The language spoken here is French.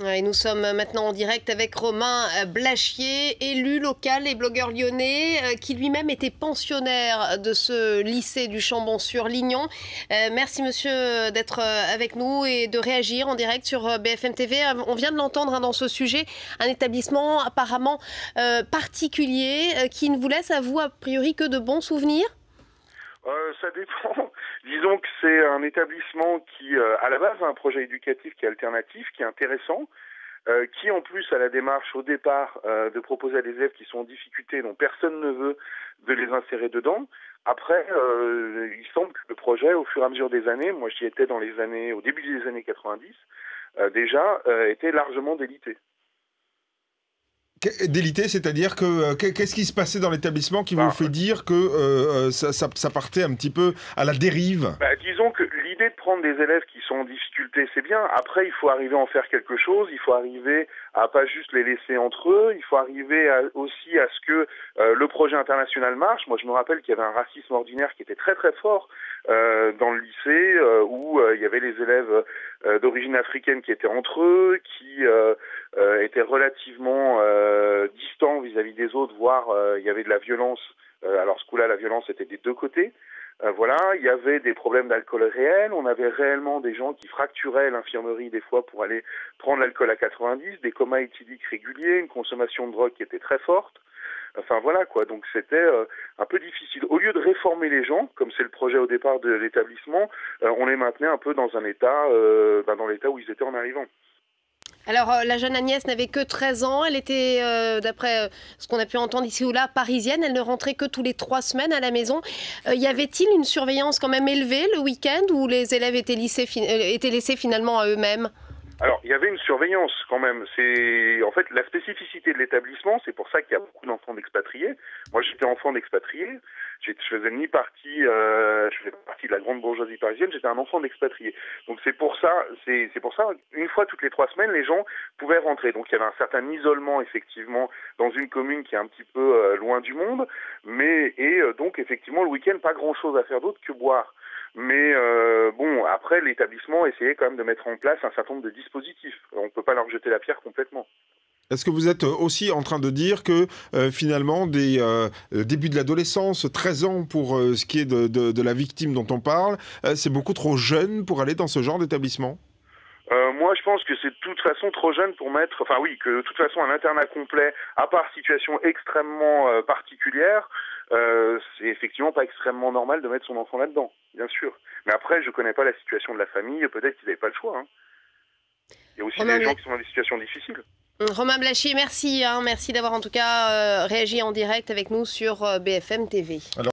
Et nous sommes maintenant en direct avec Romain Blachier, élu local et blogueur lyonnais, qui lui-même était pensionnaire de ce lycée du Chambon-sur-Lignon. Merci monsieur d'être avec nous et de réagir en direct sur BFM TV. On vient de l'entendre dans ce sujet, un établissement apparemment particulier qui ne vous laisse à vous a priori que de bons souvenirs. Ça dépend. Disons que c'est un établissement qui, à la base, a un projet éducatif qui est alternatif, qui est intéressant, qui en plus a la démarche au départ de proposer à des élèves qui sont en difficulté, dont personne ne veut, de les insérer dedans. Après, il semble que le projet, au fur et à mesure des années, moi j'y étais au début des années 90, déjà était largement délité. Délité, c'est-à-dire que qu'est-ce qui se passait dans l'établissement qui vous fait dire que ça partait un petit peu à la dérive? Disons que l'idée de prendre des élèves qui sont en difficulté, c'est bien. Après, il faut arriver à en faire quelque chose. Il faut arriver à pas juste les laisser entre eux. Il faut arriver aussi à ce que le projet international marche. Moi, je me rappelle qu'il y avait un racisme ordinaire qui était très très fort dans le lycée, où il y avait les élèves d'origine africaine qui étaient entre eux, qui étaient relativement distants vis-à-vis des autres, voire il y avait de la violence. Alors ce coup-là, la violence était des deux côtés. Voilà, il y avait des problèmes d'alcool réels, on avait réellement des gens qui fracturaient l'infirmerie des fois pour aller prendre l'alcool à 90, des comas éthyliques réguliers, une consommation de drogue qui était très forte. Enfin voilà quoi, donc c'était un peu difficile. Au lieu de réformer les gens, comme c'est le projet au départ de l'établissement, on les maintenait un peu dans un état, dans l'état où ils étaient en arrivant. Alors, la jeune Agnès n'avait que 13 ans. Elle était, d'après ce qu'on a pu entendre ici ou là, parisienne. Elle ne rentrait que tous les 3 semaines à la maison. Y avait-il une surveillance quand même élevée le week-end où les élèves étaient laissés finalement à eux-mêmes? Alors, il y avait une surveillance quand même. C'est en fait la spécificité de l'établissement, c'est pour ça qu'il y a beaucoup d'enfants d'expatriés. Moi, j'étais enfant d'expatrié. Je faisais ni partie, je faisais partie de la grande bourgeoisie parisienne. J'étais un enfant d'expatrié. Donc c'est pour ça, une fois toutes les 3 semaines, les gens pouvaient rentrer. Donc il y avait un certain isolement effectivement dans une commune qui est un petit peu loin du monde, donc effectivement le week-end pas grand-chose à faire d'autre que boire. Mais bon, après, l'établissement essayait quand même de mettre en place un certain nombre de dispositifs. On ne peut pas leur jeter la pierre complètement. Est-ce que vous êtes aussi en train de dire que finalement, des débuts de l'adolescence, 13 ans pour ce qui est de la victime dont on parle, c'est beaucoup trop jeune pour aller dans ce genre d'établissement? Moi, je pense que c'est de toute façon trop jeune pour mettre... Enfin oui, que de toute façon, un internat complet, à part situation extrêmement particulière, c'est effectivement pas extrêmement normal de mettre son enfant là-dedans, bien sûr. Mais après, je connais pas la situation de la famille, peut-être qu'ils n'avaient pas le choix. Hein. Il y a aussi des gens qui sont dans des situations difficiles. Romain Blachier, merci. Merci d'avoir en tout cas réagi en direct avec nous sur BFM TV.